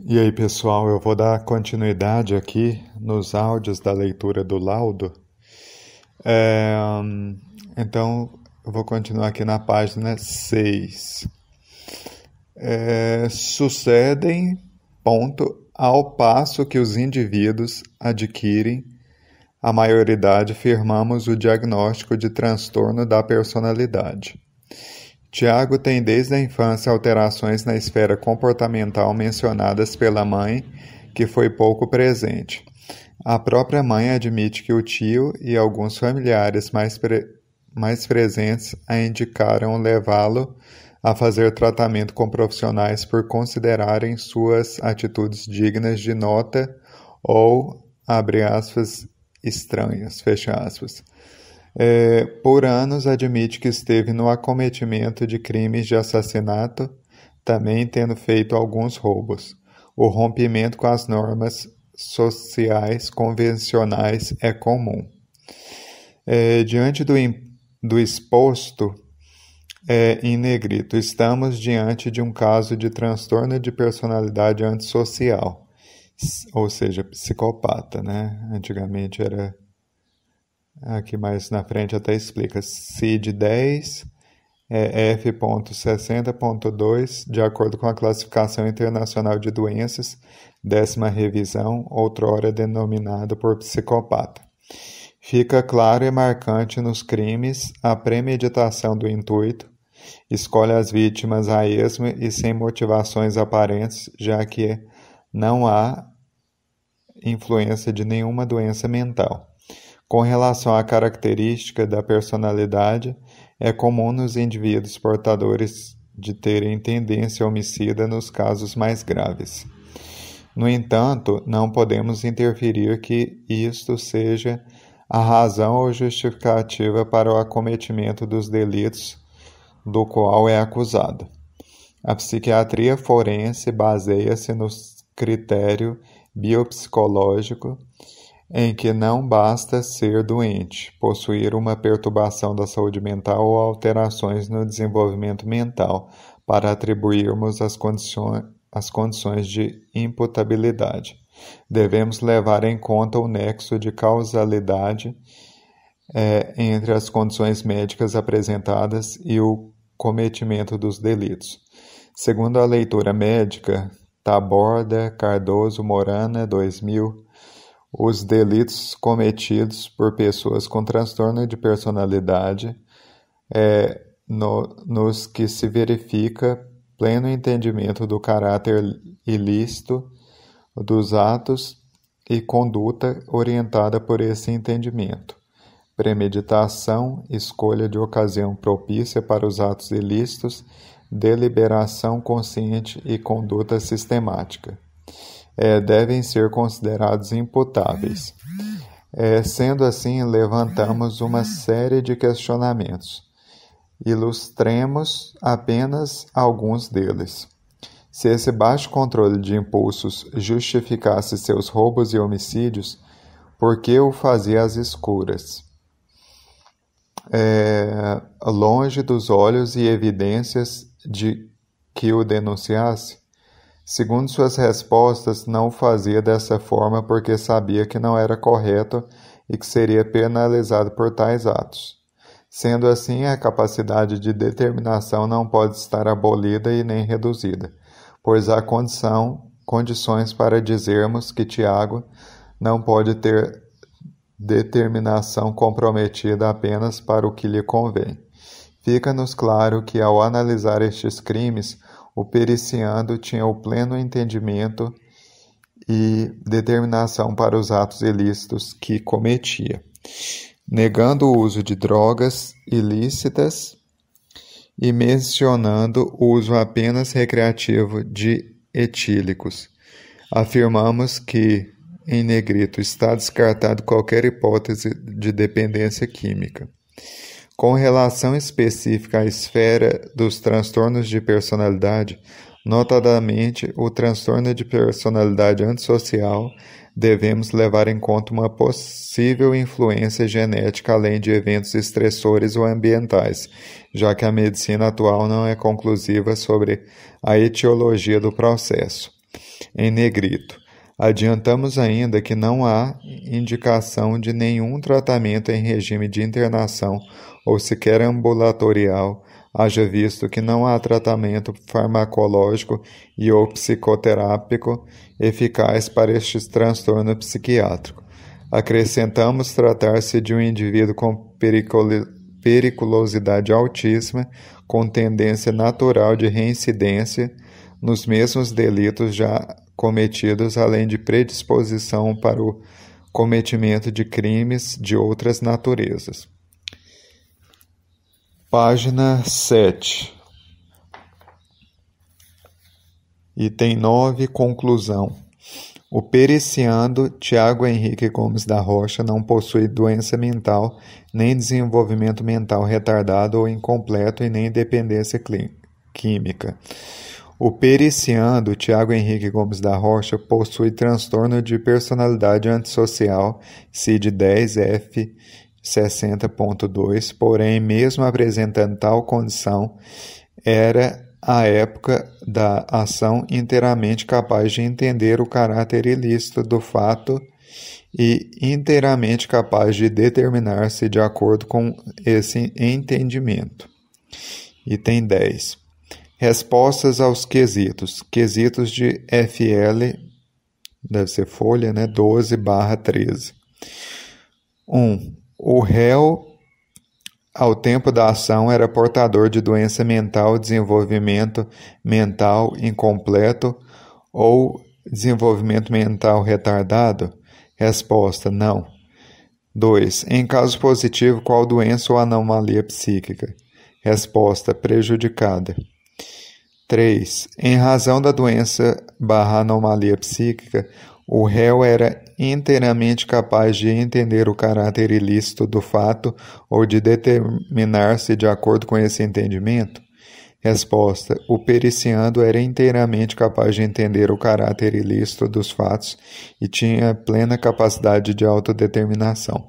E aí, pessoal, eu vou dar continuidade aqui nos áudios da leitura do laudo. É, então, eu vou continuar aqui na página 6. Sucedem, ao passo que os indivíduos adquirem a maioridade, firmamos o diagnóstico de transtorno da personalidade. Tiago tem desde a infância alterações na esfera comportamental mencionadas pela mãe, que foi pouco presente. A própria mãe admite que o tio e alguns familiares mais presentes a indicaram levá-lo a fazer tratamento com profissionais por considerarem suas atitudes dignas de nota ou, abre aspas, estranhas, fecha aspas. Por anos admite que esteve no acometimento de crimes de assassinato, também tendo feito alguns roubos. O rompimento com as normas sociais convencionais é comum. Diante do exposto, em negrito, estamos diante de um caso de transtorno de personalidade antissocial, ou seja, psicopata, né? Antigamente era... Aqui mais na frente até explica. CID-10 é F.60.2, de acordo com a Classificação Internacional de Doenças, 10ª revisão, outrora denominado por psicopata. Fica claro e marcante nos crimes a premeditação do intuito, escolhe as vítimas a esmo e sem motivações aparentes, já que não há influência de nenhuma doença mental. Com relação à característica da personalidade, é comum nos indivíduos portadores de terem tendência homicida nos casos mais graves. No entanto, não podemos interferir que isto seja a razão ou justificativa para o acometimento dos delitos do qual é acusado. A psiquiatria forense baseia-se no critério biopsicológico em que não basta ser doente, possuir uma perturbação da saúde mental ou alterações no desenvolvimento mental para atribuirmos as condições de imputabilidade. Devemos levar em conta o nexo de causalidade entre as condições médicas apresentadas e o cometimento dos delitos. Segundo a leitura médica, Taborda, Cardoso, Morana, 2000, os delitos cometidos por pessoas com transtorno de personalidade nos que se verifica pleno entendimento do caráter ilícito dos atos e conduta orientada por esse entendimento. Premeditação, escolha de ocasião propícia para os atos ilícitos, deliberação consciente e conduta sistemática. Devem ser considerados imputáveis. Sendo assim, levantamos uma série de questionamentos. Ilustremos apenas alguns deles. Se esse baixo controle de impulsos justificasse seus roubos e homicídios, por que o fazia às escuras? Longe dos olhos e evidências de que o denunciasse? Segundo suas respostas, não o fazia dessa forma porque sabia que não era correto e que seria penalizado por tais atos. Sendo assim, a capacidade de determinação não pode estar abolida e nem reduzida, pois há condições para dizermos que Tiago não pode ter determinação comprometida apenas para o que lhe convém. Fica-nos claro que, ao analisar estes crimes, o periciando tinha o pleno entendimento e determinação para os atos ilícitos que cometia, negando o uso de drogas ilícitas e mencionando o uso apenas recreativo de etílicos. Afirmamos que, em negrito, está descartado qualquer hipótese de dependência química. Com relação específica à esfera dos transtornos de personalidade, notadamente o transtorno de personalidade antissocial, devemos levar em conta uma possível influência genética além de eventos estressores ou ambientais, já que a medicina atual não é conclusiva sobre a etiologia do processo. em negrito. Adiantamos ainda que não há indicação de nenhum tratamento em regime de internação ou sequer ambulatorial, haja visto que não há tratamento farmacológico e ou psicoterápico eficaz para este transtorno psiquiátrico. Acrescentamos tratar-se de um indivíduo com periculosidade altíssima, com tendência natural de reincidência nos mesmos delitos já cometidos, além de predisposição para o cometimento de crimes de outras naturezas. Página 7. Item 9. Conclusão. O periciando Tiago Henrique Gomes da Rocha não possui doença mental, nem desenvolvimento mental retardado ou incompleto e nem dependência química. O periciando Tiago Henrique Gomes da Rocha possui transtorno de personalidade antissocial, CID-10 F60.2, porém, mesmo apresentando tal condição, era, à época da ação, inteiramente capaz de entender o caráter ilícito do fato e inteiramente capaz de determinar-se de acordo com esse entendimento. Item 10. Respostas aos quesitos. Quesitos de FL, deve ser folha, 12/13. 1. O réu, ao tempo da ação, era portador de doença mental, desenvolvimento mental incompleto ou desenvolvimento mental retardado? Resposta: não. 2. Em caso positivo, qual doença ou anomalia psíquica? Resposta: prejudicada. 3. Em razão da doença/anomalia psíquica, o réu era inteiramente capaz de entender o caráter ilícito do fato ou de determinar-se de acordo com esse entendimento? Resposta: o periciando era inteiramente capaz de entender o caráter ilícito dos fatos e tinha plena capacidade de autodeterminação.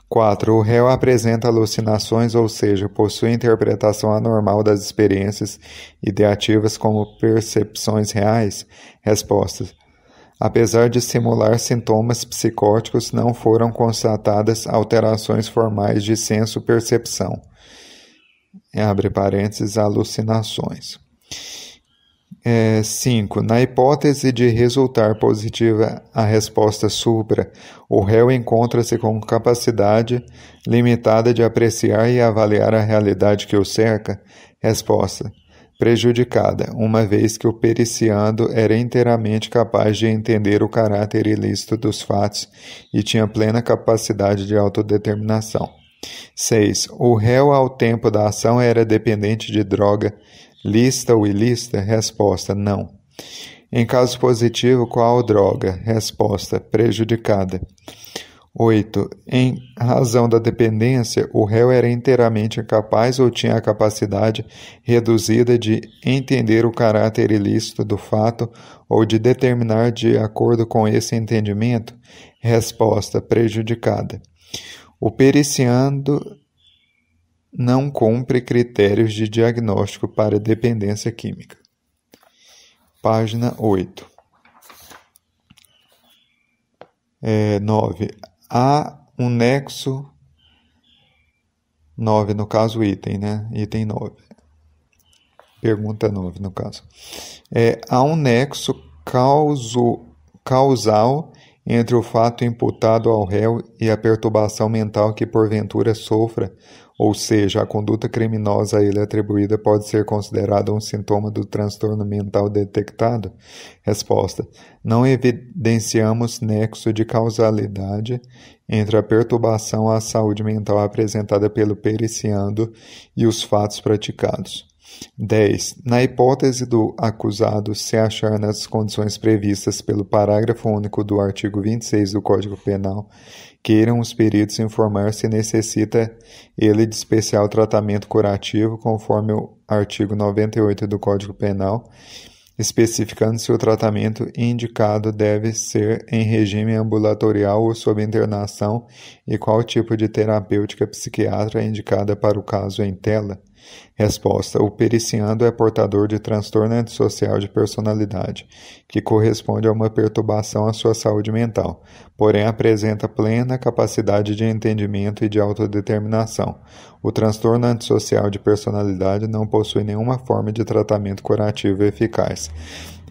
4. O réu apresenta alucinações, ou seja, possui interpretação anormal das experiências ideativas como percepções reais? Resposta: apesar de simular sintomas psicóticos, não foram constatadas alterações formais de senso-percepção. Abre parênteses, alucinações. 5. Na hipótese de resultar positiva a resposta supra, o réu encontra-se com capacidade limitada de apreciar e avaliar a realidade que o cerca? Resposta: prejudicada, uma vez que o periciando era inteiramente capaz de entender o caráter ilícito dos fatos e tinha plena capacidade de autodeterminação. 6. O réu, ao tempo da ação, era dependente de droga lícita ou ilícita? Resposta: não. Em caso positivo, qual droga? Resposta: prejudicada. 8. Em razão da dependência, o réu era inteiramente capaz ou tinha a capacidade reduzida de entender o caráter ilícito do fato ou de determinar de acordo com esse entendimento? Resposta: prejudicada. O periciando não cumpre critérios de diagnóstico para dependência química. Página 8. 9. Há um nexo... 9, no caso, item, Item 9. Pergunta 9, no caso. Há um nexo causal entre o fato imputado ao réu e a perturbação mental que porventura sofra, ou seja, a conduta criminosa a ele atribuída pode ser considerada um sintoma do transtorno mental detectado? Resposta: não evidenciamos nexo de causalidade entre a perturbação à saúde mental apresentada pelo periciando e os fatos praticados. 10. Na hipótese do acusado se achar nas condições previstas pelo parágrafo único do artigo 26 do Código Penal, queiram os peritos informar se necessita ele de especial tratamento curativo, conforme o artigo 98 do Código Penal, especificando se o tratamento indicado deve ser em regime ambulatorial ou sob internação e qual tipo de terapêutica psiquiátrica é indicada para o caso em tela. Resposta: o periciando é portador de transtorno antissocial de personalidade, que corresponde a uma perturbação à sua saúde mental, porém apresenta plena capacidade de entendimento e de autodeterminação. O transtorno antissocial de personalidade não possui nenhuma forma de tratamento curativo eficaz.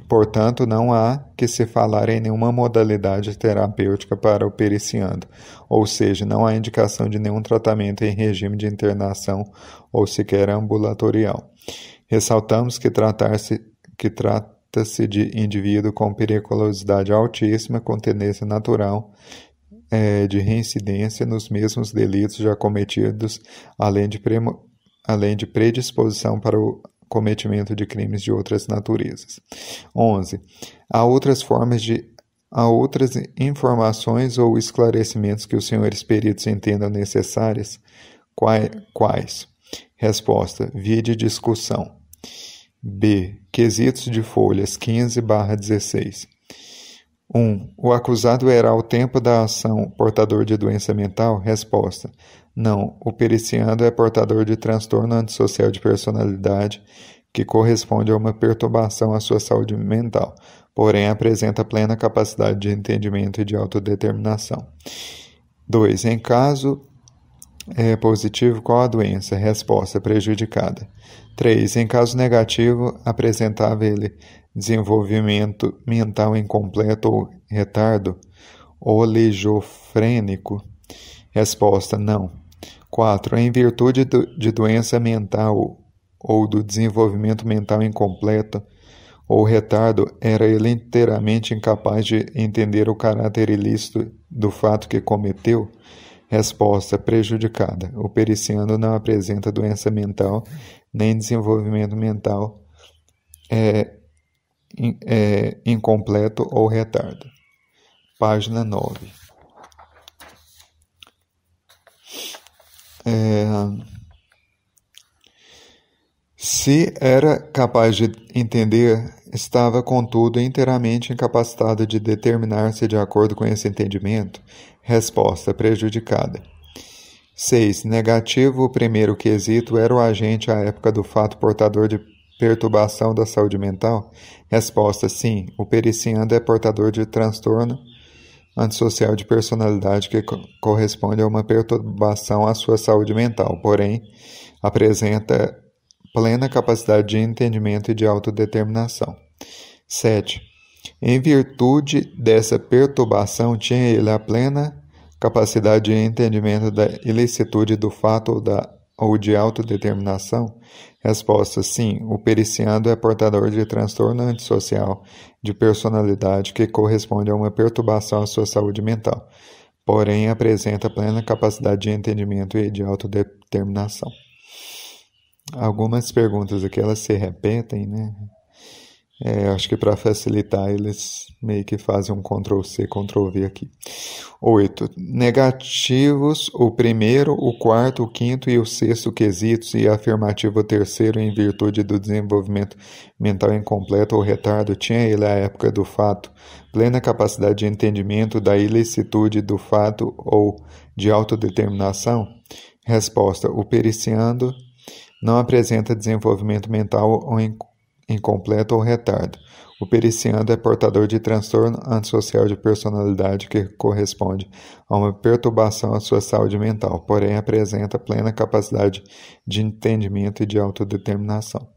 Portanto, não há que se falar em nenhuma modalidade terapêutica para o periciando, ou seja, não há indicação de nenhum tratamento em regime de internação ou sequer ambulatorial. Ressaltamos que trata-se de indivíduo com periculosidade altíssima, com tendência natural de reincidência nos mesmos delitos já cometidos, além de predisposição para o cometimento de crimes de outras naturezas. 11. Há outras informações ou esclarecimentos que os senhores peritos entendam necessárias? Quais? Resposta: vide discussão. B. Quesitos de folhas 15/16. 1. O acusado era ao tempo da ação portador de doença mental? Resposta: não, o periciando é portador de transtorno antissocial de personalidade que corresponde a uma perturbação à sua saúde mental, porém apresenta plena capacidade de entendimento e de autodeterminação. 2. Em caso positivo, qual a doença? Resposta: prejudicada. 3. Em caso negativo, apresentava ele desenvolvimento mental incompleto ou retardo oligofrênico? Resposta: não. 4. Em virtude de doença mental ou do desenvolvimento mental incompleto ou retardo, era ele inteiramente incapaz de entender o caráter ilícito do fato que cometeu? Resposta: prejudicada. O periciando não apresenta doença mental nem desenvolvimento mental incompleto ou retardo. Página 9. Se era capaz de entender, estava, contudo, inteiramente incapacitado de determinar-se de acordo com esse entendimento? Resposta: prejudicada. 6. Negativo o primeiro quesito, era o agente à época do fato portador de perturbação da saúde mental? Resposta: sim, o periciando é portador de transtorno antissocial de personalidade que corresponde a uma perturbação à sua saúde mental, porém apresenta plena capacidade de entendimento e de autodeterminação. 7. Em virtude dessa perturbação, tinha ele a plena capacidade de entendimento da ilicitude do fato ou de autodeterminação? Resposta: sim, o periciando é portador de transtorno antissocial de personalidade que corresponde a uma perturbação à sua saúde mental, porém apresenta plena capacidade de entendimento e de autodeterminação. Algumas perguntas aqui, elas se repetem, né? Acho que para facilitar, eles meio que fazem um Ctrl+C, Ctrl+V aqui. 8. Negativos o primeiro, o quarto, o quinto e o sexto quesitos e afirmativo o terceiro em virtude do desenvolvimento mental incompleto ou retardo, tinha ele à época do fato plena capacidade de entendimento da ilicitude do fato ou de autodeterminação? Resposta: o periciando não apresenta desenvolvimento mental ou incompleto ou retardo. O periciando é portador de transtorno antissocial de personalidade que corresponde a uma perturbação à sua saúde mental, porém apresenta plena capacidade de entendimento e de autodeterminação.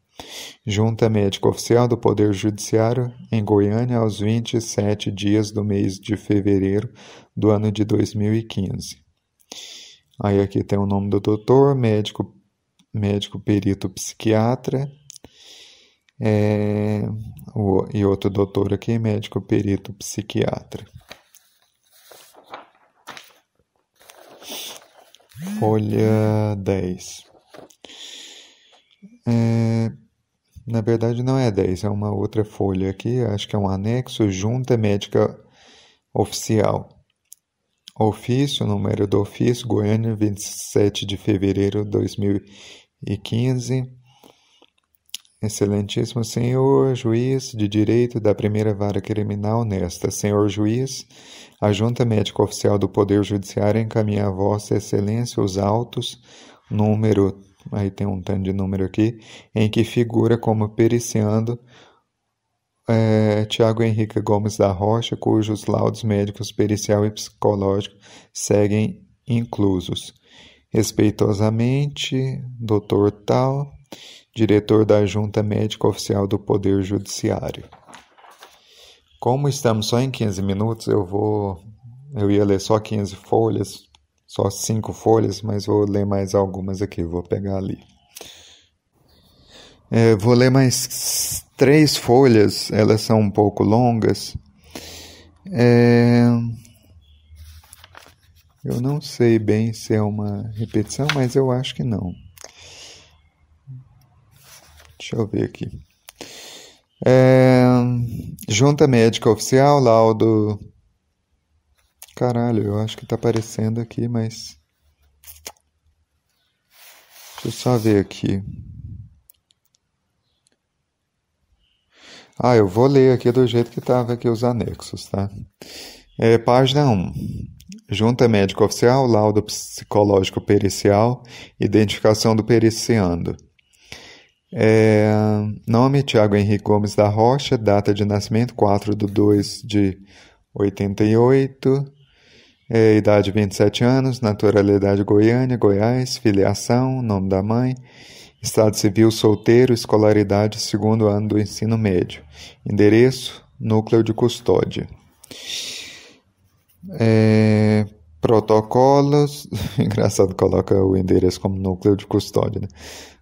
Junta Médica Oficial do Poder Judiciário em Goiânia aos 27 dias do mês de fevereiro do ano de 2015. Aí aqui tem o nome do doutor, médico perito psiquiatra, e outro doutor aqui, médico perito psiquiatra. Folha 10. Na verdade não é 10, é uma outra folha aqui, acho que é um anexo, Junta Médica Oficial. Ofício, número do ofício, Goiânia, 27 de fevereiro de 2015. Excelentíssimo senhor juiz de direito da primeira vara criminal nesta. Senhor juiz, a Junta Médica Oficial do Poder Judiciário encaminha a Vossa Excelência os autos número aí tem um tanto de número aqui, em que figura como periciando Tiago Henrique Gomes da Rocha, cujos laudos médicos, pericial e psicológico seguem inclusos. Respeitosamente, doutor tal, diretor da Junta Médica Oficial do Poder Judiciário. Como estamos só em 15 minutos, eu ia ler só 15 folhas, só 5 folhas, mas vou ler mais algumas aqui, vou pegar ali. Vou ler mais 3 folhas, elas são um pouco longas. Eu não sei bem se é uma repetição, mas eu acho que não. Deixa eu ver aqui. Junta Médica Oficial, laudo... Caralho, eu acho que tá aparecendo aqui, mas... Deixa eu só ver aqui. Eu vou ler aqui do jeito que estava aqui os anexos, tá? Página 1. Junta Médica Oficial, laudo psicológico pericial, identificação do periciando. Nome, Tiago Henrique Gomes da Rocha, data de nascimento, 4/2/88, idade 27 anos, naturalidade Goiânia, Goiás, filiação, nome da mãe, estado civil solteiro, escolaridade, 2º ano do ensino médio, endereço, núcleo de custódia. Protocolos, engraçado, coloca o endereço como núcleo de custódia, né?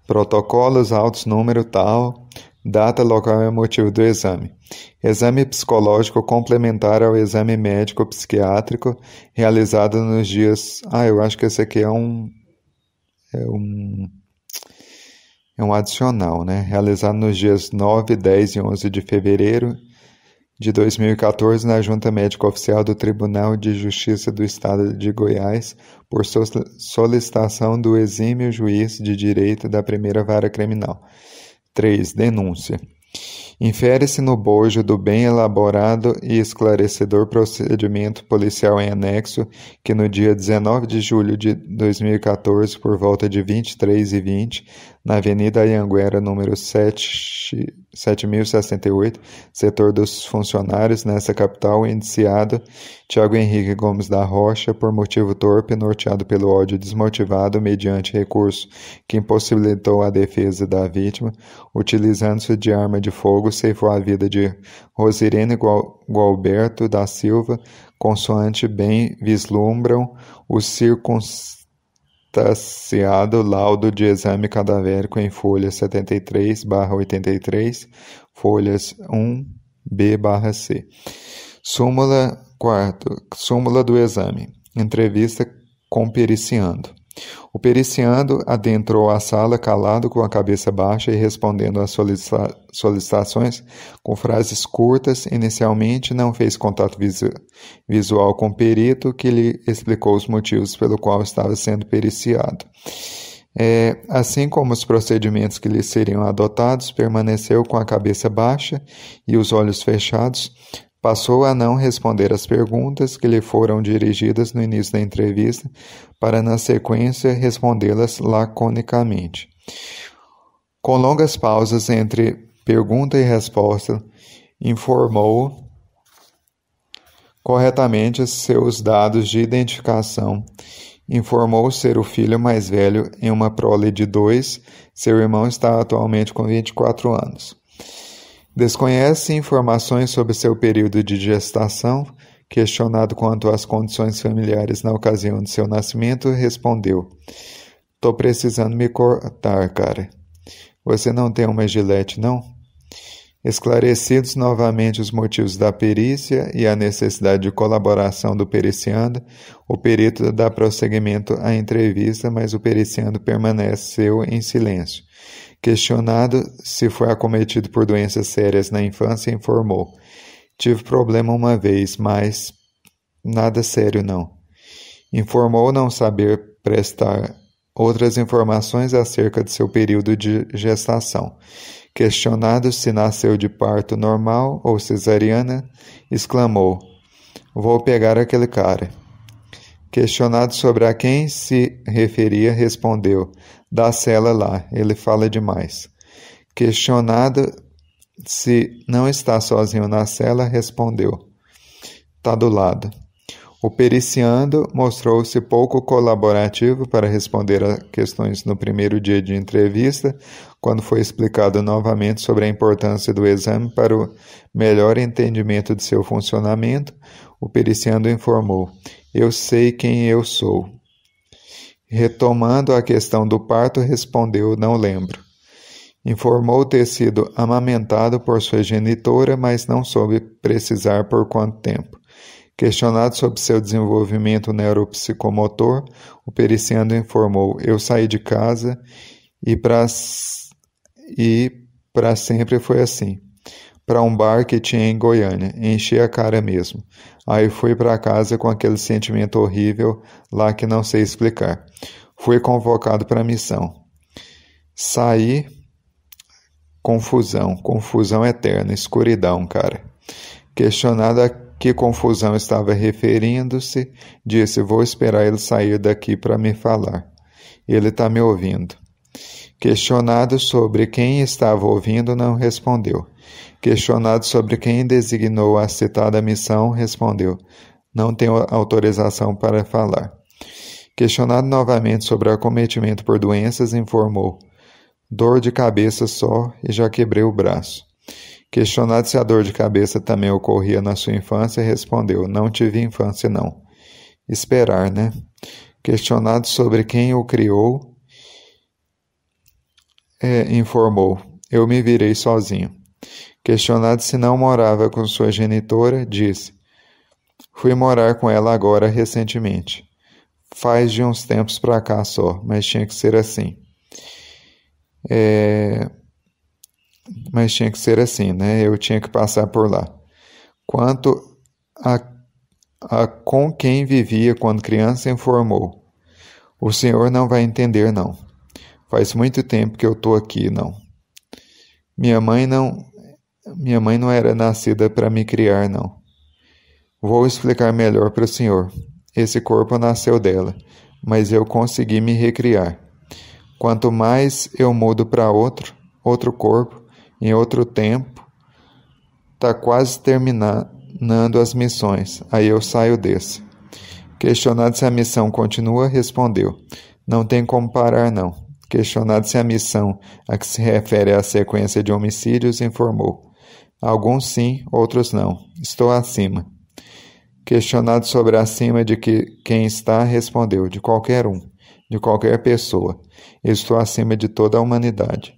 Protocolos, autos, número tal, data, local e motivo do exame. Exame psicológico complementar ao exame médico psiquiátrico realizado nos dias... eu acho que esse aqui é um adicional, né? Realizado nos dias 9, 10 e 11 de fevereiro de 2014 na Junta Médica Oficial do Tribunal de Justiça do Estado de Goiás por solicitação do exímio juiz de direito da primeira vara criminal. 3. Denúncia. Infere-se no bojo do bem elaborado e esclarecedor procedimento policial em anexo que no dia 19 de julho de 2014, por volta de 23h20, na Avenida Anhanguera, número 7068, setor dos funcionários, nessa capital, indiciado Tiago Henrique Gomes da Rocha, por motivo torpe, norteado pelo ódio desmotivado, mediante recurso que impossibilitou a defesa da vítima, utilizando-se de arma de fogo, ceifou a vida de Rosirene Gualberto da Silva, consoante bem vislumbram o circunstanciado laudo de exame cadavérico em folha 73/83, folhas 1B/C. Súmula 4. Súmula do exame. Entrevista com periciando. O periciando adentrou a sala calado, com a cabeça baixa e respondendo às solicitações com frases curtas. Inicialmente não fez contato visual com o perito, que lhe explicou os motivos pelo qual estava sendo periciado. Assim como os procedimentos que lhe seriam adotados, permaneceu com a cabeça baixa e os olhos fechados. Passou a não responder às perguntas que lhe foram dirigidas no início da entrevista, para na sequência respondê-las laconicamente. Com longas pausas entre pergunta e resposta, informou corretamente seus dados de identificação. Informou ser o filho mais velho em uma prole de 2, seu irmão está atualmente com 24 anos. Desconhece informações sobre seu período de gestação. Questionado quanto às condições familiares na ocasião de seu nascimento, respondeu: "Tô precisando me cortar, cara. Você não tem uma gilete, não?" Esclarecidos novamente os motivos da perícia e a necessidade de colaboração do periciando, o perito dá prosseguimento à entrevista, mas o periciando permaneceu em silêncio. Questionado se foi acometido por doenças sérias na infância, informou: "Tive problema uma vez, mas nada sério não." Informou não saber prestar outras informações acerca de seu período de gestação. Questionado se nasceu de parto normal ou cesariana, exclamou: "Vou pegar aquele cara." Questionado sobre a quem se referia, respondeu: da cela lá, ele fala demais. Questionado se não está sozinho na cela, respondeu: tá do lado. O periciando mostrou-se pouco colaborativo para responder a questões no primeiro dia de entrevista, quando foi explicado novamente sobre a importância do exame para o melhor entendimento de seu funcionamento. O periciando informou: eu sei quem eu sou. Retomando a questão do parto, respondeu: não lembro. Informou ter sido amamentado por sua genitora, mas não soube precisar por quanto tempo. Questionado sobre seu desenvolvimento neuropsicomotor, o periciando informou: eu saí de casa e para sempre foi assim. Para um bar que tinha em Goiânia, enchi a cara mesmo. Aí fui para casa com aquele sentimento horrível lá que não sei explicar. Fui convocado para a missão. Saí, confusão eterna, escuridão, cara. Questionado a que confusão estava referindo-se, disse: vou esperar ele sair daqui para me falar. Ele está me ouvindo. Questionado sobre quem estava ouvindo, não respondeu. Questionado sobre quem designou a citada missão, respondeu: não tenho autorização para falar. Questionado novamente sobre acometimento por doenças, informou: dor de cabeça só e já quebrei o braço. Questionado se a dor de cabeça também ocorria na sua infância, respondeu: não tive infância não. Esperar, né? Questionado sobre quem o criou, informou: eu me virei sozinho. Questionado se não morava com sua genitora, disse: fui morar com ela agora recentemente. Faz de uns tempos para cá só, mas tinha que ser assim. Mas tinha que ser assim, né? Eu tinha que passar por lá. Quanto a com quem vivia quando criança, informou: o senhor não vai entender, não. Faz muito tempo que eu tô aqui, não. Minha mãe não era nascida para me criar, não. Vou explicar melhor para o senhor. Esse corpo nasceu dela, mas eu consegui me recriar. Quanto mais eu mudo para outro corpo, em outro tempo, tá quase terminando as missões, aí eu saio desse. Questionado se a missão continua, respondeu: não tem como parar, não. Questionado se a missão a que se refere à sequência de homicídios, informou: alguns sim, outros não. Estou acima. Questionado sobre acima de quem está, respondeu: de qualquer um, de qualquer pessoa. Estou acima de toda a humanidade.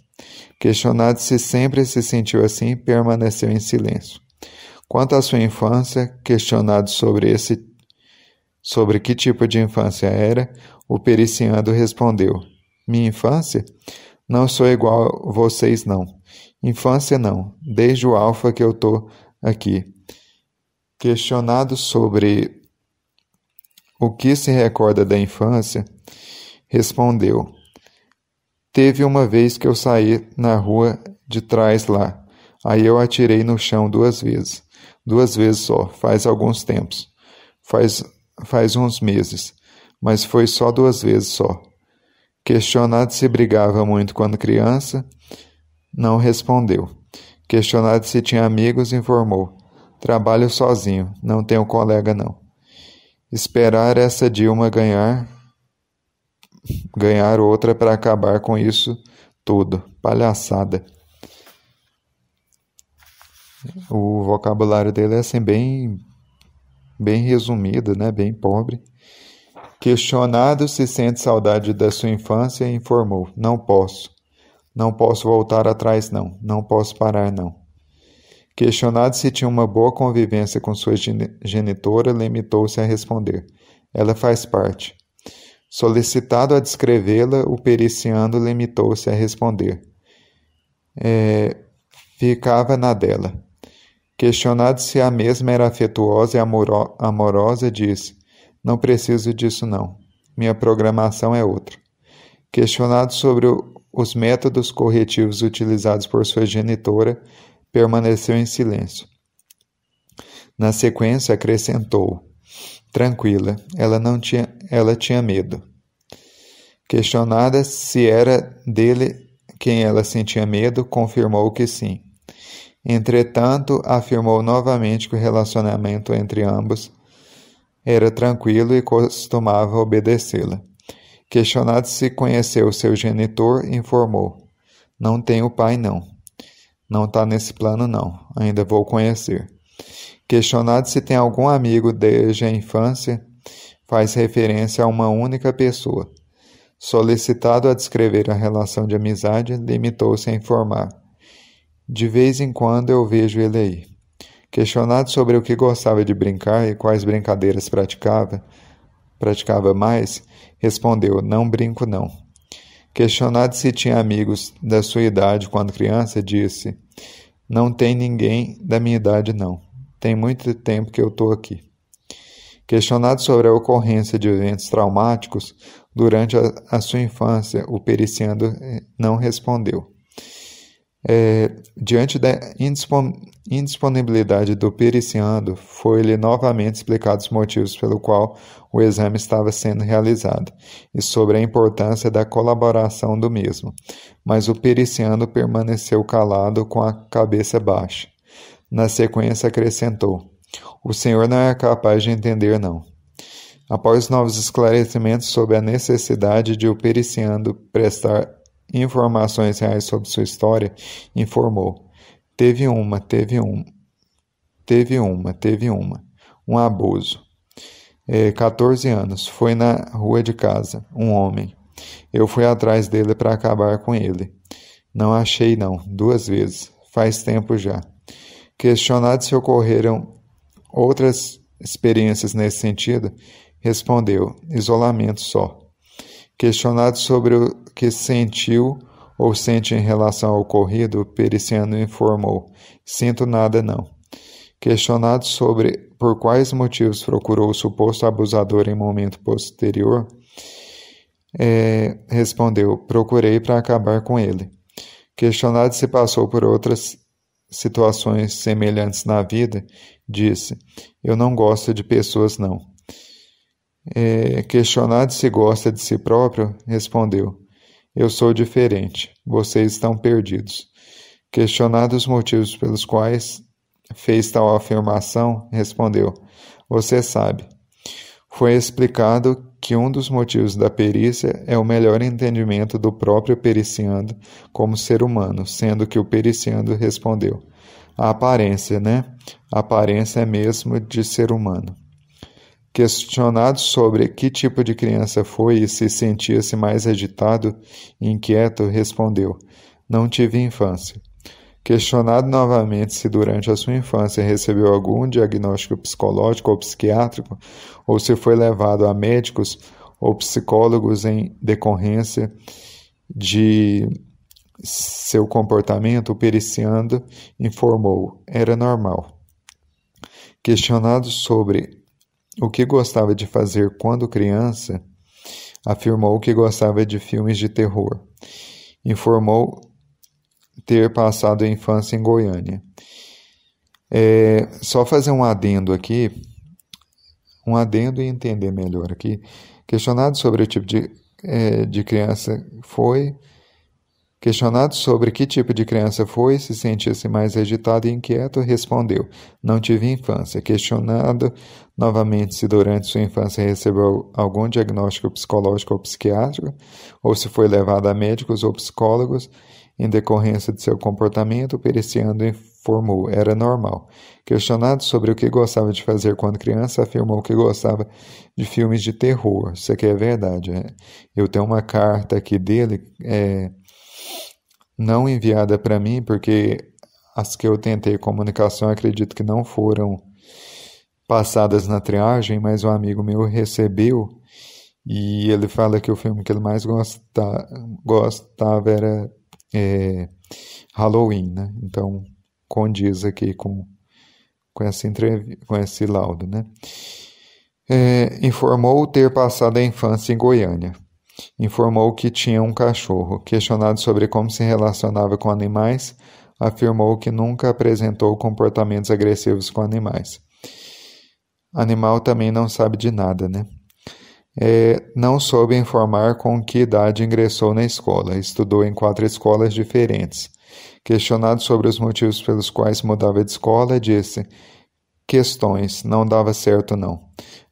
Questionado se sempre se sentiu assim, permaneceu em silêncio. Quanto à sua infância, questionado sobre que tipo de infância era, o periciando respondeu: minha infância? Não sou igual a vocês, não. Infância não, desde o alfa que eu tô aqui. Questionado sobre o que se recorda da infância, respondeu: teve uma vez que eu saí na rua de trás lá. Aí eu atirei no chão 2 vezes. 2 vezes só, faz alguns tempos. Faz uns meses. Mas foi só 2 vezes só. Questionado se brigava muito quando criança, não respondeu. Questionado se tinha amigos, informou: trabalho sozinho, não tenho colega não. Esperar essa Dilma ganhar outra para acabar com isso tudo. Palhaçada. O vocabulário dele é assim bem resumido, né? Bem pobre. Questionado se sente saudade da sua infância, informou: não posso. Não posso voltar atrás, não. Não posso parar, não. Questionado se tinha uma boa convivência com sua genitora, limitou-se a responder: ela faz parte. Solicitado a descrevê-la, o periciando limitou-se a responder: ficava na dela. Questionado se a mesma era afetuosa e amorosa, disse: não preciso disso não. Minha programação é outra. Questionado sobre os métodos corretivos utilizados por sua genitora, permaneceu em silêncio. Na sequência, acrescentou: tranquila, ela tinha medo. Questionada se era dele quem ela sentia medo, confirmou que sim. Entretanto, afirmou novamente que o relacionamento entre ambos era tranquilo e costumava obedecê-la. Questionado se conheceu seu genitor, informou: não tenho pai, não. Não está nesse plano, não. Ainda vou conhecer. Questionado se tem algum amigo desde a infância, faz referência a uma única pessoa. Solicitado a descrever a relação de amizade, limitou-se a informar: de vez em quando eu vejo ele aí. Questionado sobre o que gostava de brincar e quais brincadeiras praticava mais, respondeu: não brinco não. Questionado se tinha amigos da sua idade quando criança, disse: não tem ninguém da minha idade não. Tem muito tempo que eu estou aqui. Questionado sobre a ocorrência de eventos traumáticos durante a sua infância, o periciando não respondeu. Diante da indisponibilidade do periciando, foi-lhe novamente explicado os motivos pelo qual o exame estava sendo realizado e sobre a importância da colaboração do mesmo, mas o periciando permaneceu calado com a cabeça baixa. Na sequência acrescentou: o senhor não é capaz de entender, não. Após novos esclarecimentos sobre a necessidade de o periciando prestar informações reais sobre sua história, informou: teve uma. Um abuso. 14 anos. Foi na rua de casa. Um homem. Eu fui atrás dele para acabar com ele. Não achei, não. 2 vezes. Faz tempo já. Questionado se ocorreram outras experiências nesse sentido, respondeu: isolamento só. Questionado sobre o que sentiu ou sente em relação ao ocorrido, o periciano informou: sinto nada não. Questionado sobre por quais motivos procurou o suposto abusador em momento posterior, respondeu: procurei para acabar com ele. Questionado se passou por outras situações semelhantes na vida, disse: eu não gosto de pessoas não. Questionado se gosta de si próprio, respondeu: eu sou diferente, vocês estão perdidos. Questionado os motivos pelos quais fez tal afirmação, respondeu: você sabe. Foi explicado que um dos motivos da perícia é o melhor entendimento do próprio periciando como ser humano, sendo que o periciando respondeu: a aparência, né? A aparência é mesmo de ser humano. Questionado sobre que tipo de criança foi e se sentia-se mais agitado e inquieto, respondeu: não tive infância. Questionado novamente se durante a sua infância recebeu algum diagnóstico psicológico ou psiquiátrico, ou se foi levado a médicos ou psicólogos em decorrência de seu comportamento, o periciando informou: era normal. Questionado sobre o que gostava de fazer quando criança, afirmou que gostava de filmes de terror. Informou ter passado a infância em Goiânia. Só fazer um adendo aqui, e entender melhor aqui. Questionado sobre o tipo de criança foi... Questionado sobre que tipo de criança foi, se sentia-se mais agitado e inquieto, respondeu: não tive infância. Questionado novamente se durante sua infância recebeu algum diagnóstico psicológico ou psiquiátrico, ou se foi levado a médicos ou psicólogos em decorrência de seu comportamento, o periciando informou: era normal. Questionado sobre o que gostava de fazer quando criança, afirmou que gostava de filmes de terror. Isso aqui é verdade. Eu tenho uma carta aqui dele... não enviada para mim, porque as que eu tentei comunicação acredito que não foram passadas na triagem, mas um amigo meu recebeu e ele fala que o filme que ele mais gostava era Halloween, né? Então condiz aqui com esse laudo, né? Informou ter passado a infância em Goiânia. Informou que tinha um cachorro. Questionado sobre como se relacionava com animais, afirmou que nunca apresentou comportamentos agressivos com animais. Animal também não sabe de nada, né? Não soube informar com que idade ingressou na escola. Estudou em 4 escolas diferentes. Questionado sobre os motivos pelos quais mudava de escola, disse: questões, não dava certo não.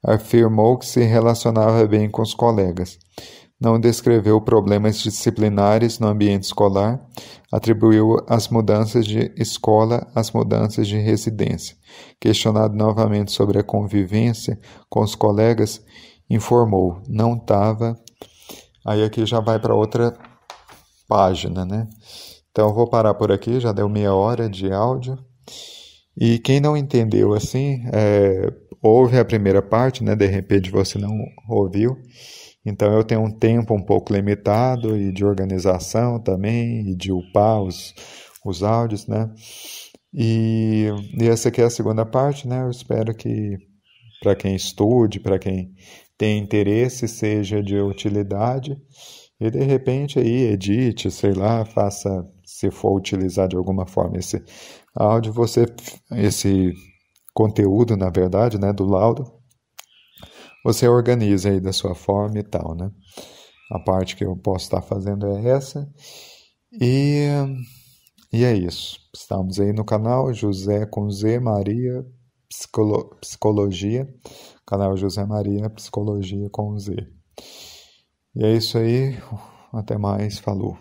Afirmou que se relacionava bem com os colegas. Não descreveu problemas disciplinares no ambiente escolar, atribuiu as mudanças de escola às mudanças de residência. Questionado novamente sobre a convivência com os colegas, informou, não estava. Aí aqui já vai para outra página, né? Então eu vou parar por aqui, já deu meia hora de áudio. E quem não entendeu assim, ouve a primeira parte, né? De repente você não ouviu. Então eu tenho um tempo um pouco limitado e de organização também, e de upar os áudios, né? E essa aqui é a segunda parte, né? Eu espero que para quem estude, para quem tem interesse, seja de utilidade. E de repente aí edite, sei lá, faça, se for utilizar de alguma forma esse áudio, esse conteúdo, na verdade, né, do laudo, você organiza aí da sua forma e tal, né? A parte que eu posso estar fazendo é essa. E é isso. Estamos aí no canal José com Z Maria Psicologia. Canal José Maria Psicologia com Z. E é isso aí. Até mais. Falou.